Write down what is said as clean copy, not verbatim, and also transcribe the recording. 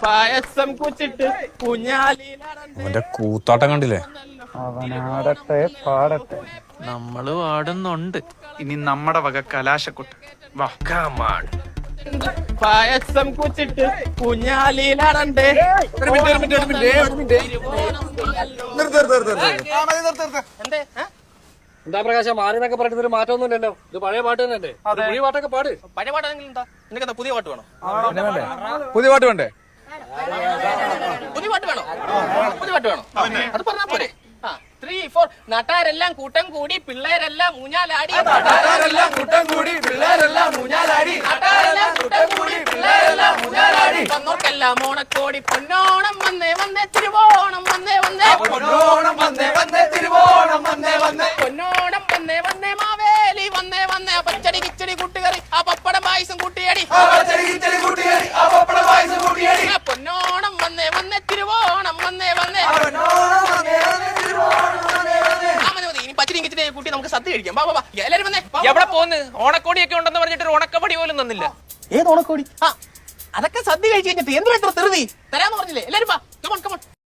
പായസം കുച്ചിട്ട് അവന്റെ കൂത്താട്ടം കണ്ടില്ലേ? അവനാടട്ടെ പാടട്ടെ. നമ്മള് പാടുന്നുണ്ട്. ഇനി നമ്മുടെ വക കലാശക്കൊട്ട് വാ. പായസം കുച്ചിട്ട് കുഞ്ഞാലിയിലാടണ്ടേ. എന്താ പ്രകാശം മാറിന്നൊക്കെ പറഞ്ഞിട്ട് ഒരു മാറ്റമൊന്നുമില്ലല്ലോ. ഇത് പഴയ പാട്ട് തന്നെയല്ലേ? പുതിയ പാട്ടൊക്കെ പാട്. പഴയ പാട്ടാണെങ്കിൽ എന്താ നിനക്കെന്താ പുതിയ പാട്ട് വേണോ? പുതിയ പാട്ട് വേണ്ടേ? പുതിയ പാട്ട് വേണോ? പുതിയ പാട്ട് വേണോ? അത് പറഞ്ഞാ പോരെ. 3, 4 നാട്ടാരെല്ലാം കൂട്ടം കൂടി പിള്ളേരെല്ലാം ഊഞ്ഞാലാടി. നാട്ടാരെല്ലാം കൂട്ടം കൂടി പിള്ളേരെല്ലാം ഊഞ്ഞാലാടി. നാട്ടാരെല്ലാം കൂട്ടം കൂടി പിള്ളേരെല്ലാം ഊഞ്ഞാലാടി. വന്നോർക്കെല്ലാം ഓണക്കോടി പൊന്നോണം വന്നേ വന്നേ തിരുവോണം വന്നേ വന്നേ. പൊന്നോണം വന്നേ വന്നേ തിരുവോണം വന്നേ വന്നേ. പൊന്നോണം വന്നേ വന്നേ മാവേലി വന്നേ വന്നേ. പച്ചടി കിച്ചടി കൂട്ടുകറി ആ പപ്പടം പായസം കൂട്ടിയടി. പൊന്നോണം വന്നേ വന്നേ തിരുവോണം വന്നേ വന്നേ. കൂട്ടി നമുക്ക് സദ്യ കഴിക്കാം. എല്ലാരും വന്നേ. എവിടെ പോന്ന്? ഓണക്കോടിയൊക്കെ ഉണ്ടെന്ന് പറഞ്ഞിട്ട് ഒരു ഉണക്കപ്പടി പോലും തന്നില്ല. ഏത് ഓണക്കോടി? അതൊക്കെ സദ്യ കഴിച്ച് കഴിഞ്ഞിട്ട് എന്തിനാ ഇത്ര തെറുതി തരാന്ന് പറഞ്ഞില്ലേ? എല്ലാരും വാ. Come on come on.